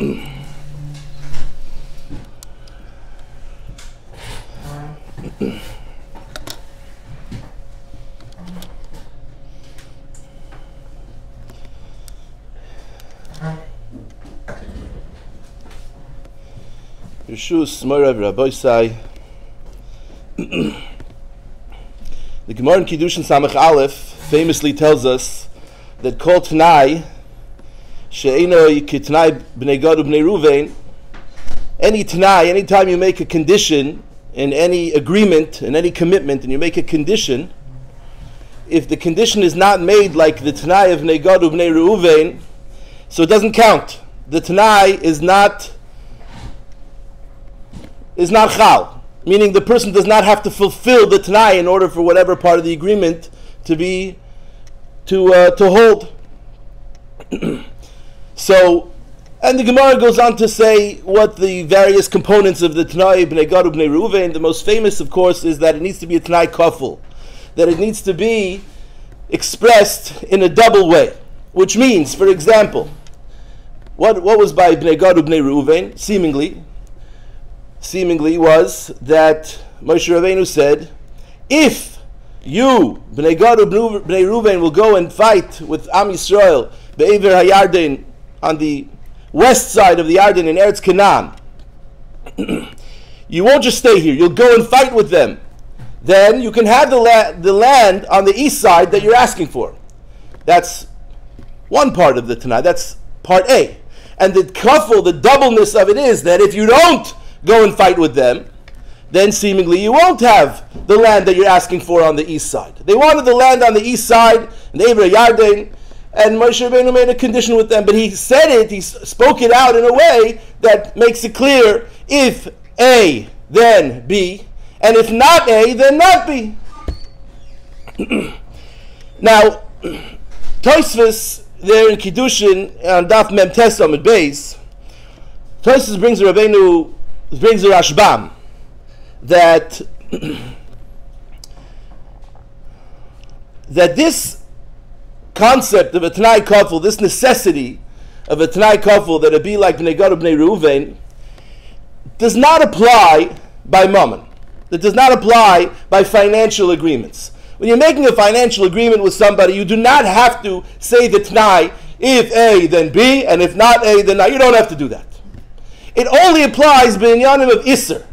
Rishus Morav Rabbi Sai. The Gemara in Kiddushin Samach Aleph famously tells us that Kol T'nai She'enoi Kitnai B'nei Gad U'Bnei Ruvain. Any T'nai, anytime you make a condition in any agreement, in any commitment, and you make a condition, if the condition is not made like the T'nai of B'nei Gad U'Bnei Ruvain, so it doesn't count. The T'nai is not chal, meaning the person does not have to fulfill the T'nai in order for whatever part of the agreement to hold. So, and the Gemara goes on to say what the various components of the T'nai B'nei Gad U'Bnei Ruvain. The most famous, of course, is that it needs to be a T'nai Kaful, that it needs to be expressed in a double way, which means, for example, what was by B'nei Gad U'Bnei Ruvain, seemingly was that Moshe Rabbeinu said, if you, B'nei Gad U'Bnei Ruvain, will go and fight with Am Yisrael, Be'ever HaYarden, on the west side of the Yarden in Eretz Canaan, you won't just stay here, you'll go and fight with them. Then you can have the land on the east side that you're asking for. That's one part of the Tanai, that's part A. And the kaful, the doubleness of it is that if you don't go and fight with them, then seemingly you won't have the land that you're asking for on the east side. They wanted the land on the east side, in Ever Yarden, and Moshe Rabbeinu made a condition with them, but he said it, he spoke it out in a way that makes it clear, if A, then B, and if not A, then not B. Now, Tosfos, there in Kiddushin, on Daf Mem Tes Amud Beis, Tosfos brings a Rashbam, that this concept of a T'nai Kaful, this necessity of a T'nai Kaful, that it be like B'nei Gad U'Bnei Ruvain, does not apply by mammon. It does not apply by financial agreements. When you're making a financial agreement with somebody, you do not have to say the T'nai, if A, then B, and if not A, then not. You don't have to do that. It only applies b'inyanim of Isser.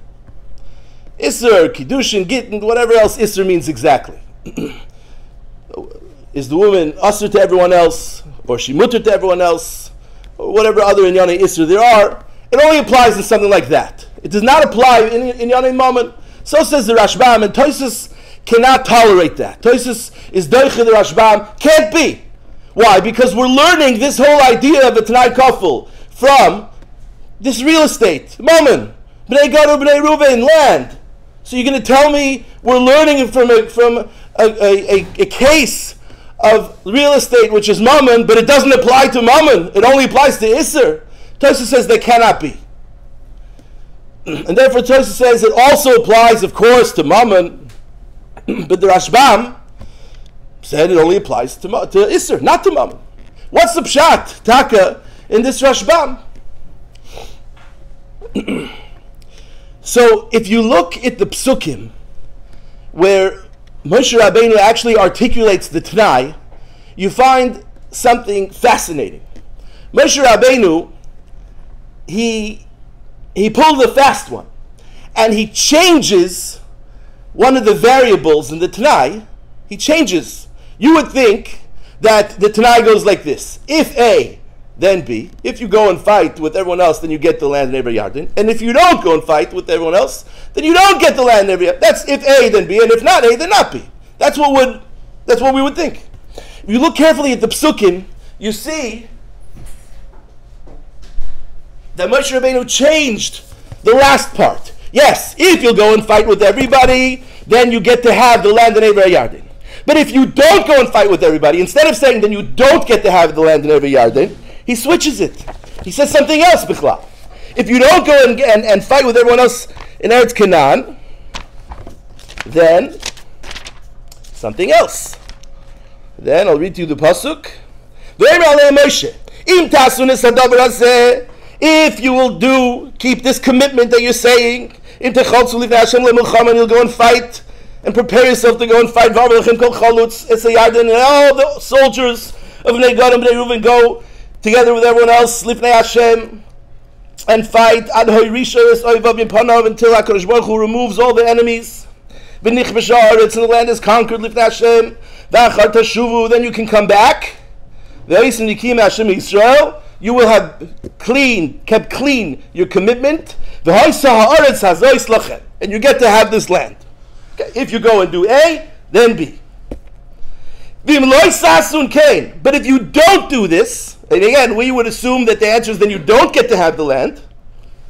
Isser, Kiddushin, Gittin, whatever else Isser means exactly. Is the woman usher to everyone else, or she mutter to everyone else, or whatever other inyanei Isser there are? It only applies in something like that. It does not apply in inyanei mammon. So says the Rashbam, and Tosfos cannot tolerate that. Tosfos is doiche the Rashbam, can't be. Why? Because we're learning this whole idea of a T'nai Kaful from this real estate, mammon, B'nei Gad U'Bnei Ruvain, land. So you're going to tell me we're learning it from a case of real estate which is mammon, but it doesn't apply to mammon, it only applies to Isser. Tosfos says they cannot be. And therefore Tosfos says it also applies, of course, to mammon, but the Rashbam said it only applies to Isser, not to mammon. What's the pshat, taka, in this Rashbam? So if you look at the psukim where Moshe Rabbeinu actually articulates the T'nai, you find something fascinating. Moshe Rabbeinu, he pulled the fast one, and he changes one of the variables in the T'nai. He changes. You would think that the T'nai goes like this: if A, then B. If you go and fight with everyone else, then you get the land in Ever Yarden. And if you don't go and fight with everyone else, then you don't get the land in Ever Yarden. That's if A, then B, and if not A, then not B. That's what we would think. If you look carefully at the psukim, you see that Moshe Rabbeinu changed the last part. Yes, if you'll go and fight with everybody, then you get to have the land in Ever Yarden. But if you don't go and fight with everybody, instead of saying then you don't get to have the land in Ever Yarden, he switches it. He says something else, B'chlal. If you don't go and fight with everyone else in Eretz Canaan, then something else. Then I'll read to you the pasuk. if you will keep this commitment that you're saying, and you'll go and fight, and prepare yourself to go and fight, and all the soldiers of Bnei Gad and Bnei Reuven go together with everyone else, Lifnei Hashem, and fight, until HaKadosh Baruch Hu removes all the enemies, and the land is conquered, Lifnei Hashem, then you can come back, you will have kept clean your commitment, and you get to have this land. Okay? If you go and do A, then B. But if you don't do this, and again, we would assume that the answer is then you don't get to have the land.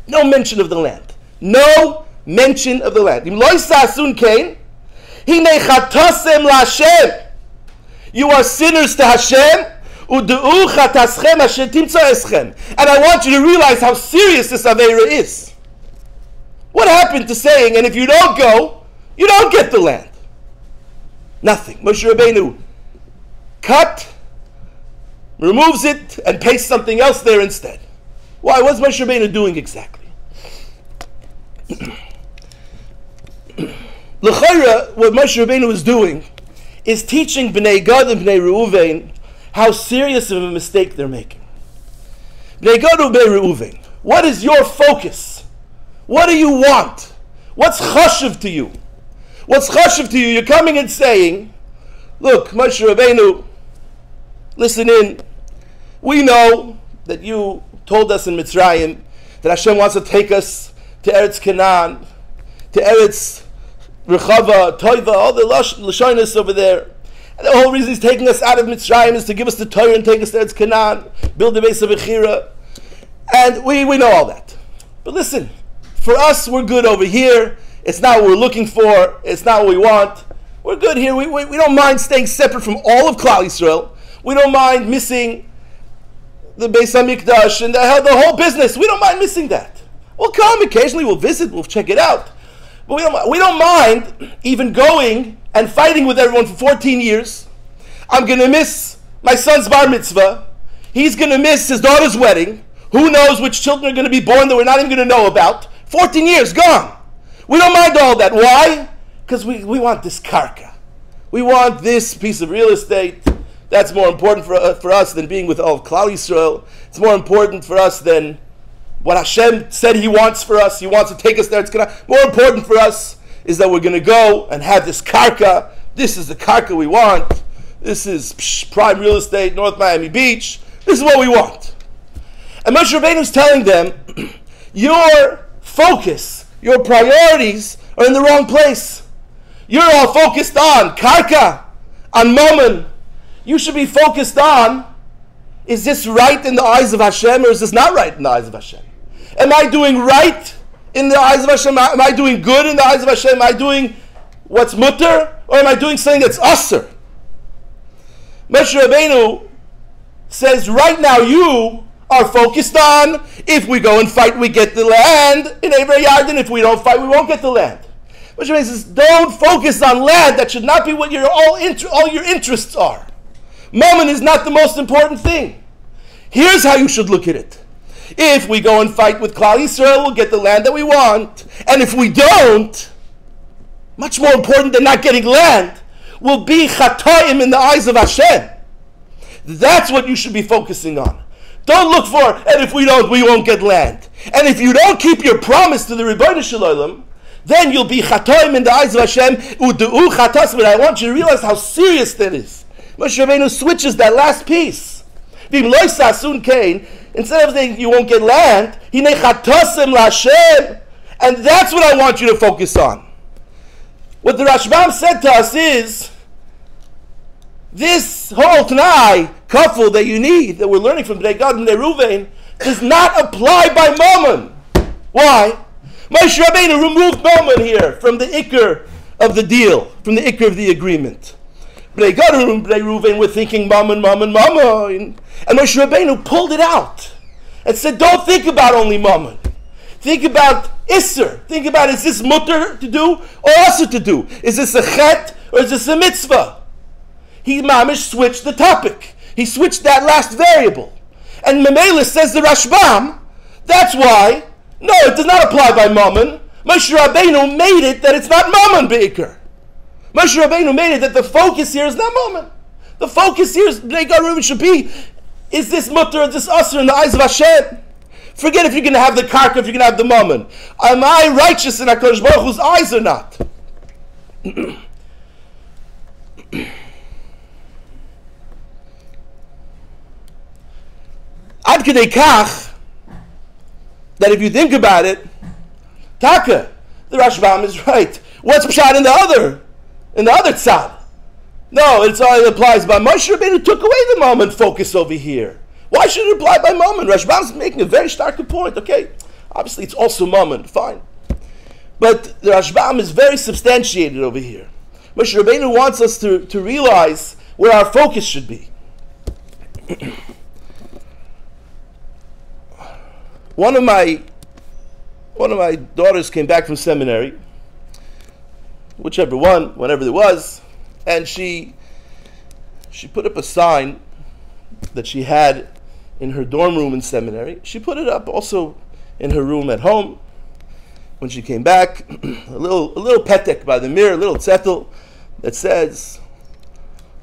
No mention of the land. No mention of the land. You are sinners to Hashem. And I want you to realize how serious this Aveira is. What happened to saying, and if you don't go, you don't get the land? Nothing. Moshe Rabbeinu removes it, and pastes something else there instead. Why? What's Moshe Rabbeinu doing exactly? L'chayra, what Moshe Rabbeinu is doing is teaching Bnei Gad and Bnei Reuven how serious of a mistake they're making. Bnei Gad and Bnei Reuven, what is your focus? What do you want? What's chashuv to you? What's chashuv to you? You're coming and saying, look, Moshe Rabbeinu, listen in. We know that you told us in Mitzrayim that Hashem wants to take us to Eretz Canaan, to Eretz Rechava, Toiva, all the Lashonis over there. And the whole reason He's taking us out of Mitzrayim is to give us the Torah and take us to Eretz Canaan, build the base of Bechira. And we know all that. But listen, for us, we're good over here. It's not what we're looking for. It's not what we want. We're good here. We don't mind staying separate from all of Klal Yisrael. We don't mind missing the Beis HaMikdash and the whole business. We don't mind missing that. We'll come occasionally. We'll visit. We'll check it out. But we don't mind even going and fighting with everyone for 14 years. I'm going to miss my son's bar mitzvah. He's going to miss his daughter's wedding. Who knows which children are going to be born that we're not even going to know about. 14 years gone. We don't mind all that. Why? Because we want this karka. We want this piece of real estate. That's more important for us than being with all of Klal Yisrael. It's more important for us than what Hashem said He wants for us. He wants to take us there. More important for us is that we're going to go and have this karka. This is the karka we want. This is prime real estate, North Miami Beach. This is what we want. And Moshe Rabbeinu is telling them, your focus, your priorities are in the wrong place. You're all focused on karka, on mammon. You should be focused on, is this right in the eyes of Hashem or is this not right in the eyes of Hashem? Am I doing right in the eyes of Hashem? Am I doing good in the eyes of Hashem? Am I doing what's mutter or am I doing something that's asr? Moshe Rabbeinu says, right now you are focused on, if we go and fight, we get the land in Eivra Yarden. If we don't fight, we won't get the land. Moshe Rabbeinu says, don't focus on land. That should not be what all your interests are. Mammon is not the most important thing. Here's how you should look at it. If we go and fight with Klal Yisrael, we'll get the land that we want. And if we don't, much more important than not getting land, will be chatoim in the eyes of Hashem. That's what you should be focusing on. Don't look for, and if we don't, we won't get land. And if you don't keep your promise to the Rabbeinu Shalom, then you'll be chatoim in the eyes of Hashem. U'du'u chatas. But I want you to realize how serious that is. Moshe Rabbeinu switches that last piece. Instead of saying you won't get land, and that's what I want you to focus on. What the Rashbam said to us is, this whole Tanai, Kaful that you need, that we're learning from Bnei Gad and Bnei Reuven, does not apply by Mammon. Why? Moshe Rabbeinu removed Mammon here from the Iker of the deal, from the Iker of the agreement. Bnei Gad and Bnei Reuven were thinking Mammon, Mammon, Mammon. And Moshe Rabbeinu pulled it out and said, don't think about only Mammon. Think about Isser. Think about, is this mutter to do or asr to do? Is this a chet or is this a mitzvah? He mamish switched the topic. He switched that last variable. And Memela says the Rashbam That's why, no, it does not apply by Mammon. Moshe Rabbeinu made it that it's not Mammon Be'ikr. Moshe Rabbeinu made it that the focus here is not Mammon. The focus here is, should be, is this mutter, is this usher in the eyes of Hashem? Forget if you're going to have the karka, if you're going to have the Mammon. Am I righteous in HaKadosh Baruch Hu's eyes or not? Ad kedei kach, that if you think about it, Taka, the Rashbam is right. What's pshat in the other tzad? No, it applies by Moshe Rabbeinu took away the moment focus over here. Why should it apply by moment? Rashbam's making a very stark point. Okay, obviously it's also moment, fine, but the Rashbam is very substantiated over here. Moshe Rabbeinu wants us to realize where our focus should be. One of my daughters came back from seminary, whichever one, whenever it was, and she put up a sign that she had in her dorm room in seminary. She put it up also in her room at home. When she came back, a little petek by the mirror, a little tzetel that says,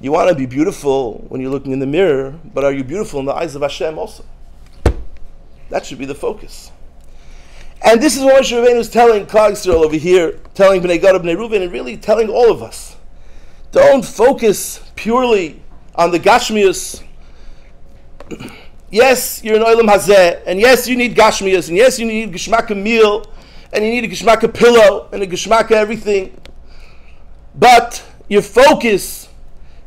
"You want to be beautiful when you're looking in the mirror, but are you beautiful in the eyes of Hashem also?" That should be the focus. And this is what Moshe Rabbeinu is telling Klal Yisrael over here, telling Bnei Gad, Bnei Reuven, and really telling all of us. Don't focus purely on the Gashmius. Yes, you're in Olam Hazeh, and yes, you need Gashmius, and yes, you need Geshmak a meal, and you need a Geshmak a pillow, and a Geshmak everything. But your focus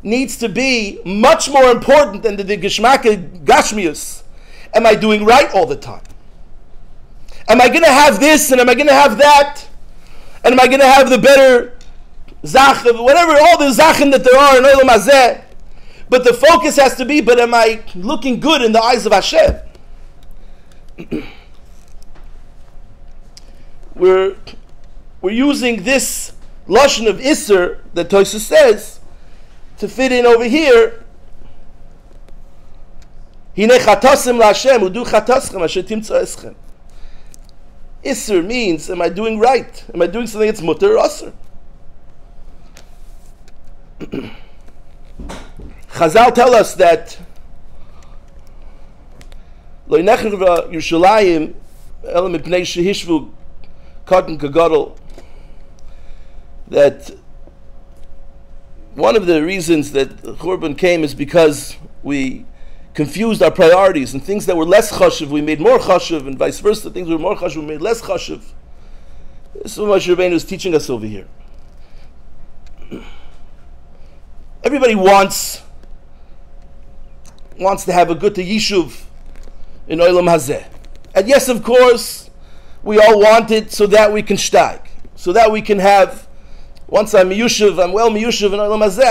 needs to be much more important than the Geshmak Gashmius. Am I doing right all the time? Am I going to have this, and am I going to have that? And am I going to have the better zach, whatever, all the zachin that there are in Olam Hazeh? But the focus has to be, but am I looking good in the eyes of Hashem? We're using this lashon of Isser that Tosha says to fit in over here. Hine chatasim laHashem udu chataschem asher timtza eschem. Isser means, am I doing right? Am I doing something that's mutter or asr? Chazal tell us that lo ynecher Yerushalayim ela mipnei shehishvu katan kagadol, that one of the reasons that Churban came is because we confused our priorities, and things that were less chashuv we made more chashuv, and vice versa. Things that were more chashuv we made less chashuv. This is what Moshe Rabbeinu is teaching us over here. Everybody wants to have a good yishuv in Olam Hazeh, and yes, of course, we all want it so that we can shtag, so that we can have. Once I'm miyushuv, I'm well miyushuv in Olam Hazeh,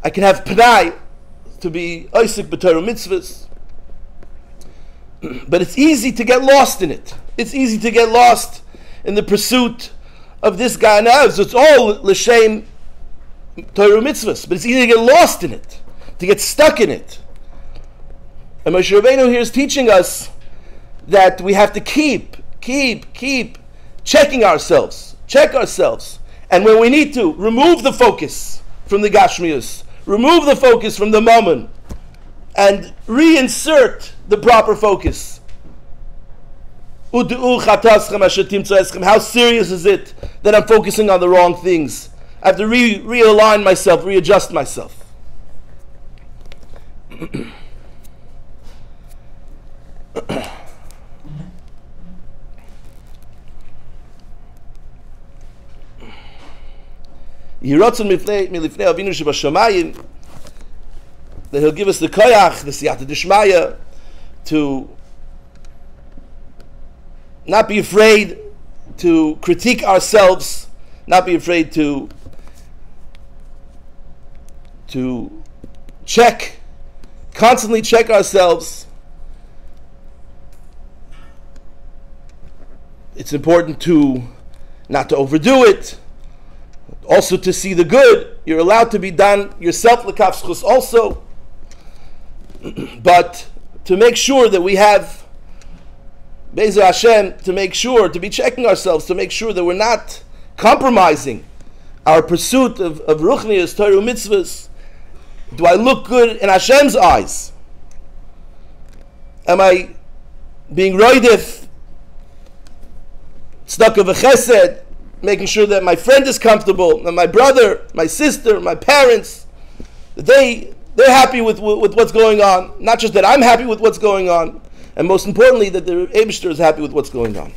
I can have pnai to be Isaac b'Torah mitzvahs. But it's easy to get lost in it. It's easy to get lost in the pursuit of this guy now. So it's all l'shem Torah mitzvahs. But it's easy to get lost in it, to get stuck in it. And Moshe Rabbeinu here is teaching us that we have to keep checking ourselves. Check ourselves. And when we need to, remove the focus from the Gashmius. Remove the focus from the moment and reinsert the proper focus. How serious is it that I'm focusing on the wrong things? I have to realign myself, readjust myself. That he'll give us the koyach, the siyata d'shmaya, to not be afraid to critique ourselves, not be afraid to constantly check ourselves. It's important not to overdo it. Also to see the good. You're allowed to be done yourself l'kaf zchus also. But to make sure that we have Be'ezer Hashem, to make sure, to be checking ourselves, to make sure that we're not compromising our pursuit of Ruchnius, Torah, mitzvahs. Do I look good in Hashem's eyes? Am I being roidif, stuck of a chesed, making sure that my friend is comfortable, that my brother, my sister, my parents, that they're happy with what's going on. Not just that I'm happy with what's going on, and most importantly, that the Eibishter is happy with what's going on.